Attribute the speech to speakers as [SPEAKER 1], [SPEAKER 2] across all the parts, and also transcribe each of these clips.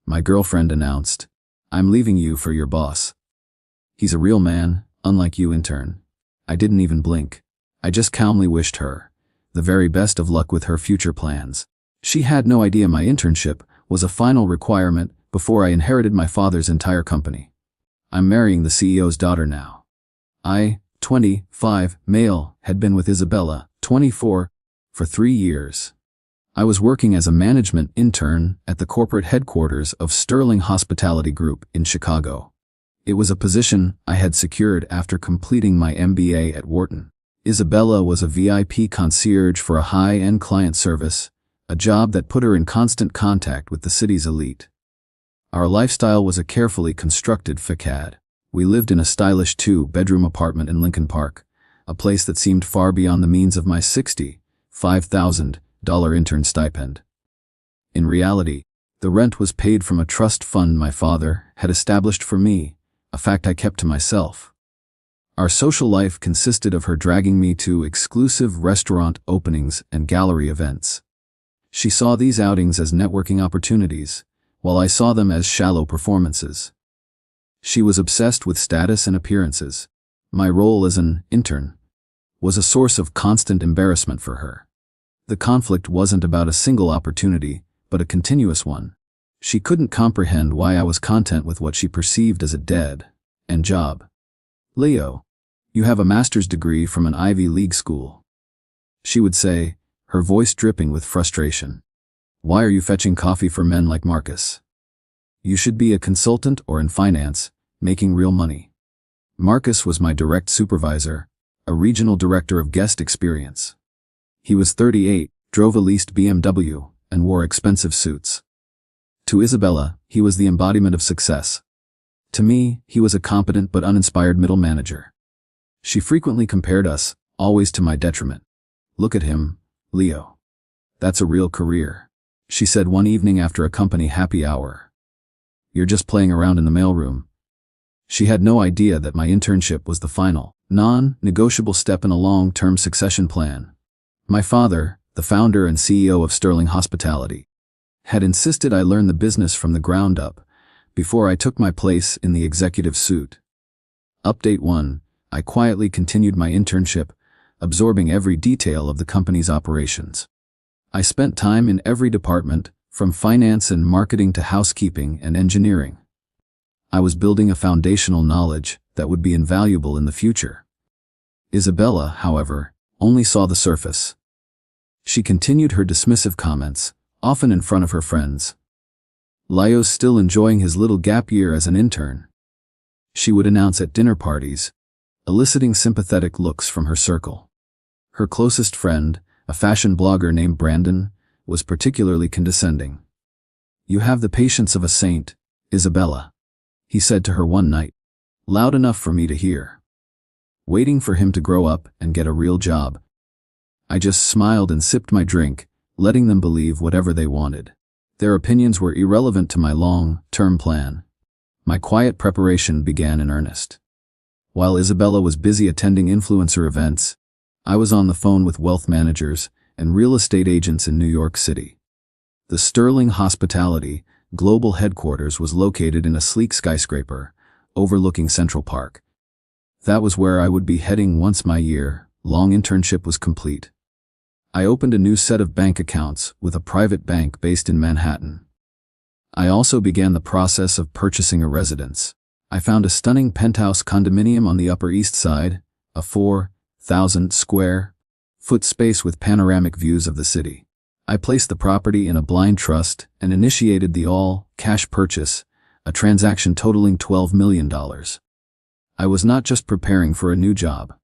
[SPEAKER 1] My girlfriend announced, "I'm leaving you for your boss. He's a real man, unlike you, intern." I didn't even blink. I just calmly wished her the very best of luck with her future plans. She had no idea my internship was a final requirement before I inherited my father's entire company. I'm marrying the CEO's daughter now. I, 25, male, had been with Isabella, 24, for 3 years. I was working as a management intern at the corporate headquarters of Sterling Hospitality Group in Chicago. It was a position I had secured after completing my MBA at Wharton. Isabella was a VIP concierge for a high-end client service, a job that put her in constant contact with the city's elite. Our lifestyle was a carefully constructed facade. We lived in a stylish 2-bedroom apartment in Lincoln Park, a place that seemed far beyond the means of my $65,000 intern stipend. In reality, the rent was paid from a trust fund my father had established for me, a fact I kept to myself. Our social life consisted of her dragging me to exclusive restaurant openings and gallery events. She saw these outings as networking opportunities, while I saw them as shallow performances. She was obsessed with status and appearances. My role as an intern was a source of constant embarrassment for her. The conflict wasn't about a single opportunity, but a continuous one. She couldn't comprehend why I was content with what she perceived as a dead-end job. "Leo, you have a master's degree from an Ivy League school," she would say, her voice dripping with frustration. "Why are you fetching coffee for men like Marcus? You should be a consultant or in finance, making real money." Marcus was my direct supervisor, a regional director of guest experience. He was 38, drove a leased BMW, and wore expensive suits. To Isabella, he was the embodiment of success. To me, he was a competent but uninspired middle manager. She frequently compared us, always to my detriment. "Look at him, Leo. That's a real career," she said one evening after a company happy hour. "You're just playing around in the mailroom." She had no idea that my internship was the final, non-negotiable step in a long-term succession plan. My father, the founder and CEO of Sterling Hospitality, had insisted I learn the business from the ground up before I took my place in the executive suite. Update 1. I quietly continued my internship, absorbing every detail of the company's operations. I spent time in every department, from finance and marketing to housekeeping and engineering. I was building a foundational knowledge that would be invaluable in the future. Isabella, however, only saw the surface. She continued her dismissive comments, often in front of her friends. "Leo's still enjoying his little gap year as an intern," she would announce at dinner parties, eliciting sympathetic looks from her circle. Her closest friend, a fashion blogger named Brandon, was particularly condescending. "You have the patience of a saint, Isabella," he said to her one night, loud enough for me to hear. Waiting for him to grow up and get a real job. I just smiled and sipped my drink, letting them believe whatever they wanted. Their opinions were irrelevant to my long-term plan. My quiet preparation began in earnest. While Isabella was busy attending influencer events, I was on the phone with wealth managers and real estate agents in New York City. The Sterling Hospitality global headquarters was located in a sleek skyscraper, overlooking Central Park. That was where I would be heading once my year-long internship was complete. I opened a new set of bank accounts with a private bank based in Manhattan. I also began the process of purchasing a residence. I found a stunning penthouse condominium on the Upper East Side, a 4,000 square foot space with panoramic views of the city. I placed the property in a blind trust and initiated the all-cash purchase, a transaction totaling $12 million. I was not just preparing for a new job.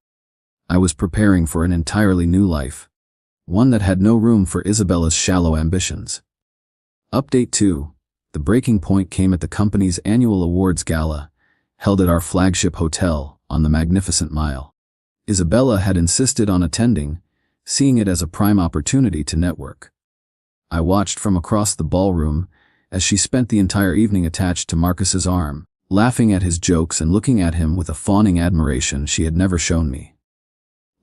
[SPEAKER 1] I was preparing for an entirely new life, one that had no room for Isabella's shallow ambitions. Update 2. The breaking point came at the company's annual awards gala, held at our flagship hotel on the Magnificent Mile. Isabella had insisted on attending, seeing it as a prime opportunity to network. I watched from across the ballroom as she spent the entire evening attached to Marcus's arm, laughing at his jokes and looking at him with a fawning admiration she had never shown me.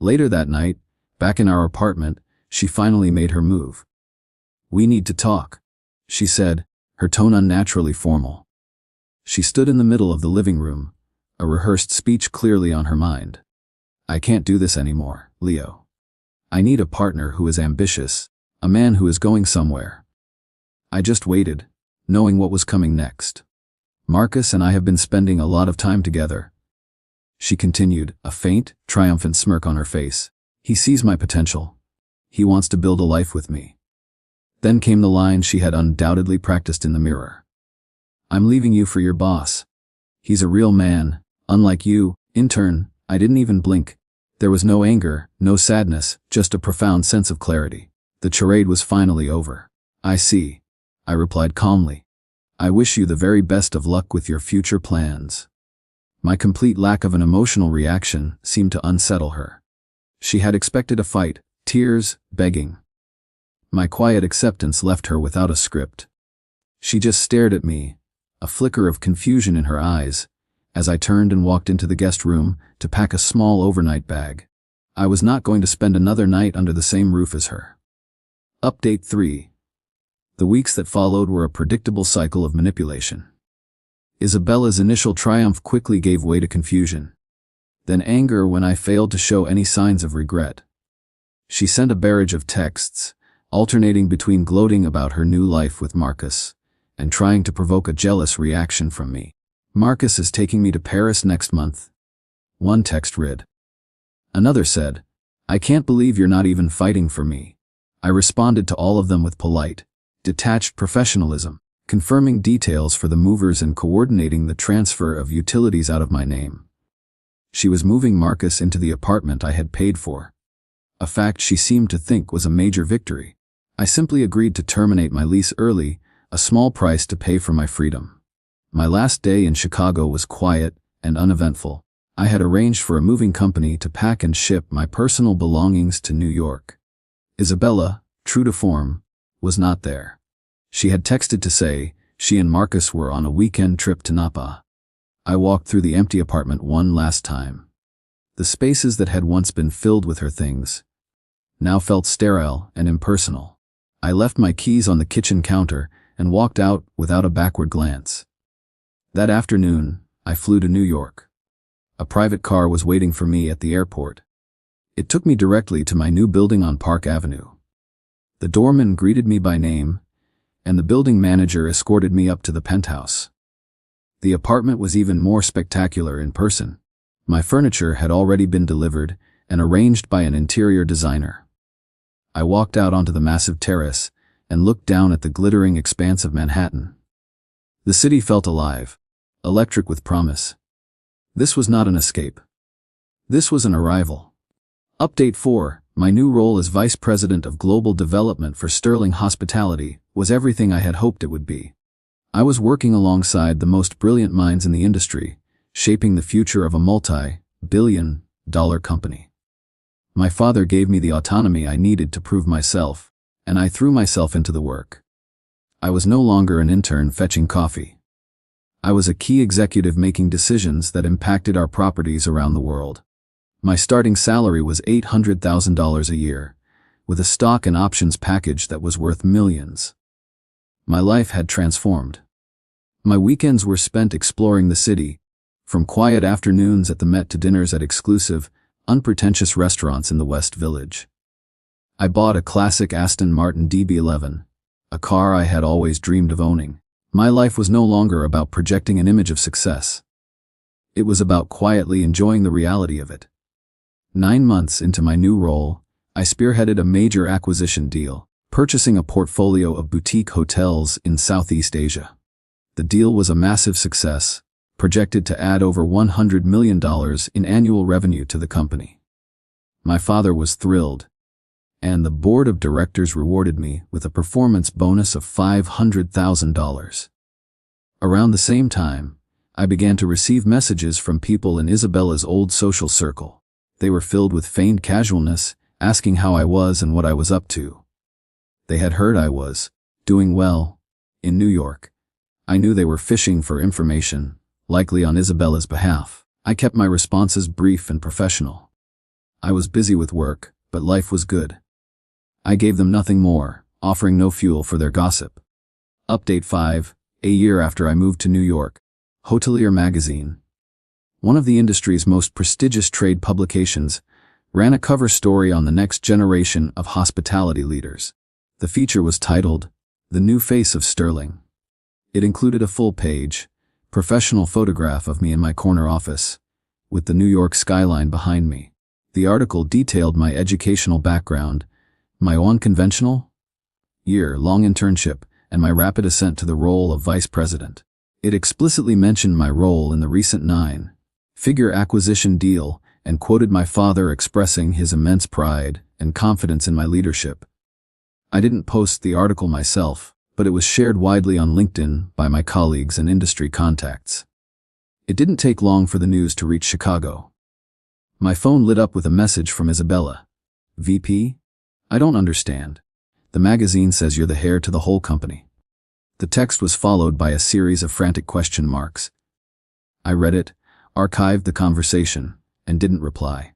[SPEAKER 1] Later that night, back in our apartment, she finally made her move. "We need to talk," she said, her tone unnaturally formal. She stood in the middle of the living room, a rehearsed speech clearly on her mind. I can't do this anymore, Leo. I need a partner who is ambitious, a man who is going somewhere. I just waited, knowing what was coming next. Marcus and I have been spending a lot of time together. She continued, a faint, triumphant smirk on her face. He sees my potential. He wants to build a life with me. Then came the line she had undoubtedly practiced in the mirror. I'm leaving you for your boss. He's a real man, unlike you. In turn, I didn't even blink. There was no anger, no sadness, just a profound sense of clarity. The charade was finally over. I see, I replied calmly. I wish you the very best of luck with your future plans. My complete lack of an emotional reaction seemed to unsettle her. She had expected a fight, tears, begging. My quiet acceptance left her without a script. She just stared at me, a flicker of confusion in her eyes, as I turned and walked into the guest room to pack a small overnight bag. I was not going to spend another night under the same roof as her. Update 3. The weeks that followed were a predictable cycle of manipulation. Isabella's initial triumph quickly gave way to confusion. Then anger when I failed to show any signs of regret. She sent a barrage of texts, alternating between gloating about her new life with Marcus and trying to provoke a jealous reaction from me. Marcus is taking me to Paris next month. One text read. Another said, I can't believe you're not even fighting for me. I responded to all of them with polite, detached professionalism, confirming details for the movers and coordinating the transfer of utilities out of my name. She was moving Marcus into the apartment I had paid for, a fact she seemed to think was a major victory. I simply agreed to terminate my lease early, a small price to pay for my freedom. My last day in Chicago was quiet and uneventful. I had arranged for a moving company to pack and ship my personal belongings to New York. Isabella, true to form, was not there. She had texted to say she and Marcus were on a weekend trip to Napa. I walked through the empty apartment one last time. The spaces that had once been filled with her things now felt sterile and impersonal. I left my keys on the kitchen counter and walked out without a backward glance. That afternoon, I flew to New York. A private car was waiting for me at the airport. It took me directly to my new building on Park Avenue. The doorman greeted me by name, and the building manager escorted me up to the penthouse. The apartment was even more spectacular in person. My furniture had already been delivered and arranged by an interior designer. I walked out onto the massive terrace and looked down at the glittering expanse of Manhattan. The city felt alive, electric with promise. This was not an escape. This was an arrival. Update 4. My new role as Vice President of Global Development for Sterling Hospitality was everything I had hoped it would be. I was working alongside the most brilliant minds in the industry, shaping the future of a multi-billion-dollar company. My father gave me the autonomy I needed to prove myself, and I threw myself into the work. I was no longer an intern fetching coffee. I was a key executive making decisions that impacted our properties around the world. My starting salary was $800,000 a year, with a stock and options package that was worth millions. My life had transformed. My weekends were spent exploring the city, from quiet afternoons at the Met to dinners at exclusive, unpretentious restaurants in the West Village. I bought a classic Aston Martin DB11, a car I had always dreamed of owning. My life was no longer about projecting an image of success. It was about quietly enjoying the reality of it. 9 months into my new role, I spearheaded a major acquisition deal, purchasing a portfolio of boutique hotels in Southeast Asia. The deal was a massive success, projected to add over $100 million in annual revenue to the company. My father was thrilled, and the board of directors rewarded me with a performance bonus of $500,000. Around the same time, I began to receive messages from people in Isabella's old social circle. They were filled with feigned casualness, asking how I was and what I was up to. They had heard I was doing well in New York. I knew they were fishing for information, likely on Isabella's behalf. I kept my responses brief and professional. I was busy with work, but life was good. I gave them nothing more, offering no fuel for their gossip. Update 5. A year after I moved to New York. Hotelier magazine, one of the industry's most prestigious trade publications, ran a cover story on the next generation of hospitality leaders. The feature was titled, "The New Face of Sterling." It included a full-page, professional photograph of me in my corner office, with the New York skyline behind me. The article detailed my educational background, my unconventional, year-long internship, and my rapid ascent to the role of vice president. It explicitly mentioned my role in the recent nine-figure acquisition deal and quoted my father expressing his immense pride and confidence in my leadership. I didn't post the article myself, but it was shared widely on LinkedIn by my colleagues and industry contacts. It didn't take long for the news to reach Chicago. My phone lit up with a message from Isabella. "VP? I don't understand. The magazine says you're the heir to the whole company." The text was followed by a series of frantic question marks. I read it, archived the conversation, and didn't reply.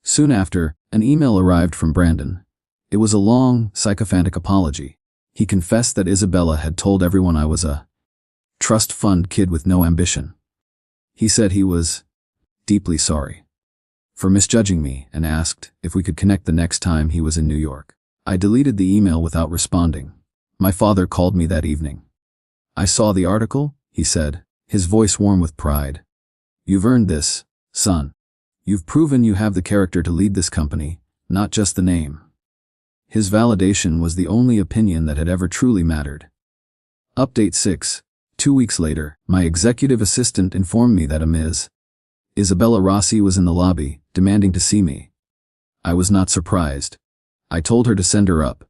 [SPEAKER 1] Soon after, an email arrived from Brandon. It was a long, sycophantic apology. He confessed that Isabella had told everyone I was a trust fund kid with no ambition. He said he was deeply sorry for misjudging me and asked if we could connect the next time he was in New York. I deleted the email without responding. My father called me that evening. "I saw the article," he said, his voice warm with pride. "You've earned this, son. You've proven you have the character to lead this company, not just the name." His validation was the only opinion that had ever truly mattered. Update 6. 2 weeks later, my executive assistant informed me that a Ms. Isabella Rossi was in the lobby, demanding to see me. I was not surprised. I told her to send her up.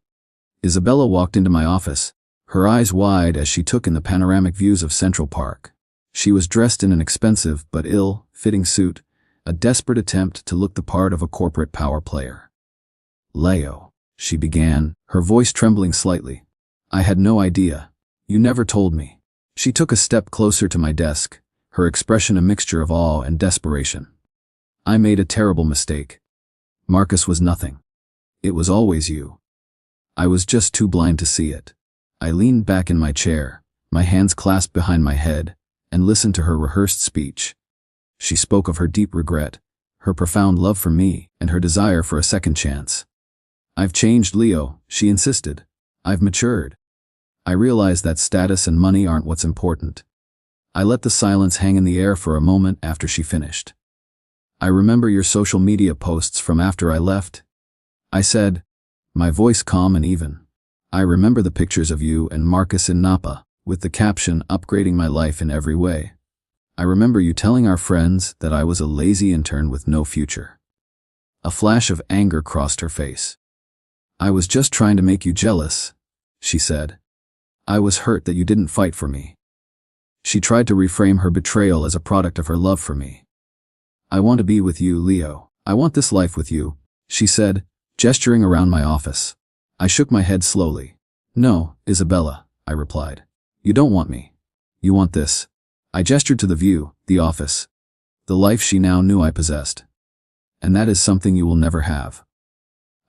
[SPEAKER 1] Isabella walked into my office, her eyes wide as she took in the panoramic views of Central Park. She was dressed in an expensive but ill-fitting suit, a desperate attempt to look the part of a corporate power player. "Leo," she began, her voice trembling slightly. "I had no idea. You never told me." She took a step closer to my desk, her expression a mixture of awe and desperation. "I made a terrible mistake. Marcus was nothing. It was always you. I was just too blind to see it." I leaned back in my chair, my hands clasped behind my head, and listened to her rehearsed speech. She spoke of her deep regret, her profound love for me, and her desire for a second chance. "I've changed, Leo," she insisted. "I've matured. I realize that status and money aren't what's important." I let the silence hang in the air for a moment after she finished. "I remember your social media posts from after I left," I said, my voice calm and even. "I remember the pictures of you and Marcus in Napa, with the caption upgrading my life in every way. I remember you telling our friends that I was a lazy intern with no future." A flash of anger crossed her face. "I was just trying to make you jealous," she said. "I was hurt that you didn't fight for me." She tried to reframe her betrayal as a product of her love for me. "I want to be with you, Leo. I want this life with you," she said, gesturing around my office. I shook my head slowly. "No, Isabella," I replied. "You don't want me. You want this." I gestured to the view, the office, the life she now knew I possessed. "And that is something you will never have."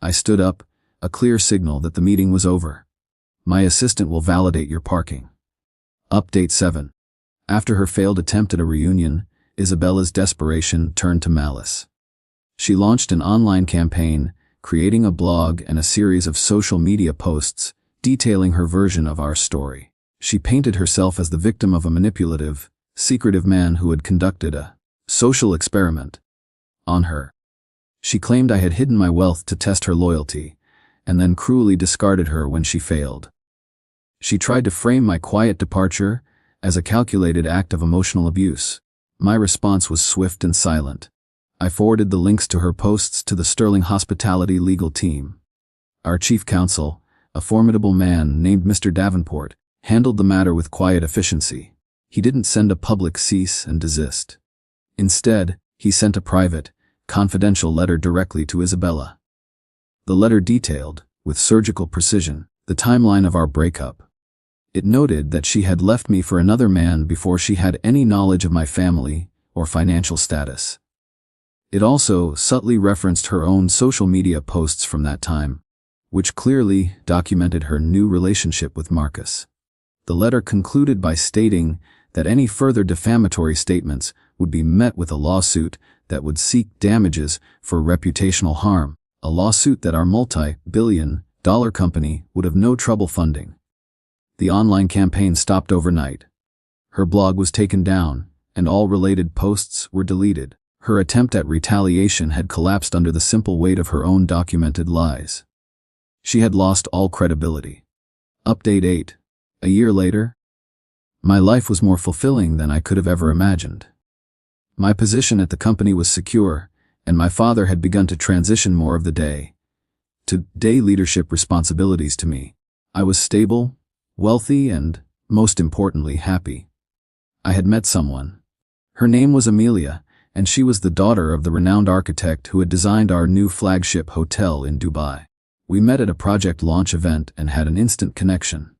[SPEAKER 1] I stood up, a clear signal that the meeting was over. "My assistant will validate your parking." Update 7. After her failed attempt at a reunion, Isabella's desperation turned to malice. She launched an online campaign, creating a blog and a series of social media posts detailing her version of our story. She painted herself as the victim of a manipulative, secretive man who had conducted a social experiment on her. She claimed I had hidden my wealth to test her loyalty, and then cruelly discarded her when she failed. She tried to frame my quiet departure as a calculated act of emotional abuse. My response was swift and silent. I forwarded the links to her posts to the Sterling Hospitality legal team. Our chief counsel, a formidable man named Mr. Davenport, handled the matter with quiet efficiency. He didn't send a public cease and desist. Instead, he sent a private, confidential letter directly to Isabella. The letter detailed, with surgical precision, the timeline of our breakup. It noted that she had left me for another man before she had any knowledge of my family or financial status. It also subtly referenced her own social media posts from that time, which clearly documented her new relationship with Marcus. The letter concluded by stating that any further defamatory statements would be met with a lawsuit that would seek damages for reputational harm, a lawsuit that our multi-billion-dollar company would have no trouble funding. The online campaign stopped overnight. Her blog was taken down, and all related posts were deleted. Her attempt at retaliation had collapsed under the simple weight of her own documented lies. She had lost all credibility. Update 8. A year later, my life was more fulfilling than I could have ever imagined. My position at the company was secure, and my father had begun to transition more of the day-to-day leadership responsibilities to me. I was stable, wealthy, and, most importantly, happy. I had met someone. Her name was Amelia, and she was the daughter of the renowned architect who had designed our new flagship hotel in Dubai. We met at a project launch event and had an instant connection.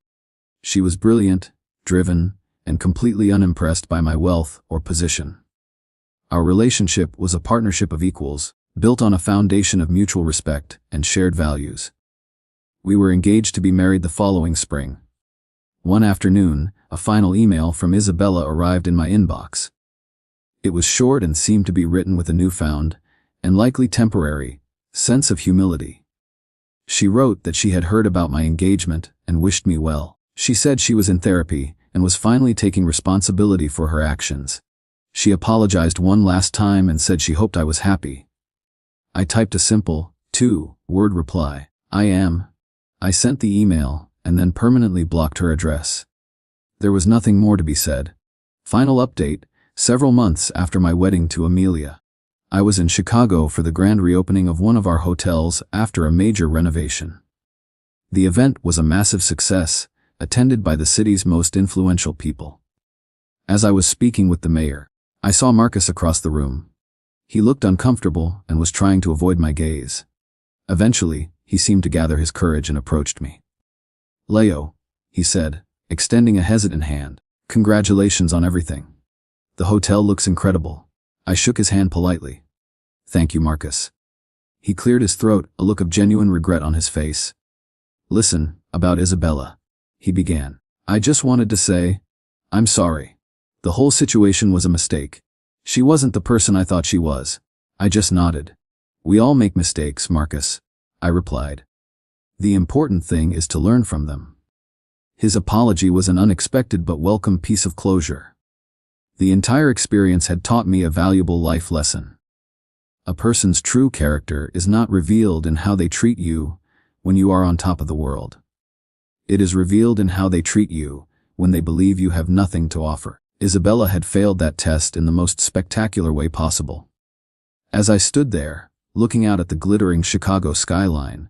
[SPEAKER 1] She was brilliant, driven, and completely unimpressed by my wealth or position. Our relationship was a partnership of equals, built on a foundation of mutual respect and shared values. We were engaged to be married the following spring. One afternoon, a final email from Isabella arrived in my inbox. It was short and seemed to be written with a newfound, and likely temporary, sense of humility. She wrote that she had heard about my engagement and wished me well. She said she was in therapy and was finally taking responsibility for her actions. She apologized one last time and said she hoped I was happy. I typed a simple, 2-word reply. I am. I sent the email and then permanently blocked her address. There was nothing more to be said. Final update, several months after my wedding to Amelia. I was in Chicago for the grand reopening of one of our hotels after a major renovation. The event was a massive success, attended by the city's most influential people. As I was speaking with the mayor, I saw Marcus across the room. He looked uncomfortable and was trying to avoid my gaze. Eventually, he seemed to gather his courage and approached me. Leo, he said, extending a hesitant hand, congratulations on everything. The hotel looks incredible. I shook his hand politely. Thank you, Marcus. He cleared his throat, a look of genuine regret on his face. Listen, about Isabella, he began. I just wanted to say, I'm sorry. The whole situation was a mistake. She wasn't the person I thought she was. I just nodded. We all make mistakes, Marcus, I replied. The important thing is to learn from them. His apology was an unexpected but welcome piece of closure. The entire experience had taught me a valuable life lesson. A person's true character is not revealed in how they treat you when you are on top of the world. It is revealed in how they treat you when they believe you have nothing to offer. Isabella had failed that test in the most spectacular way possible. As I stood there, looking out at the glittering Chicago skyline,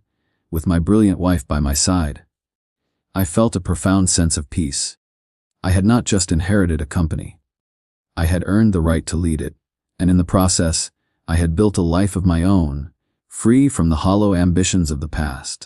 [SPEAKER 1] with my brilliant wife by my side, I felt a profound sense of peace. I had not just inherited a company. I had earned the right to lead it, and in the process, I had built a life of my own, free from the hollow ambitions of the past.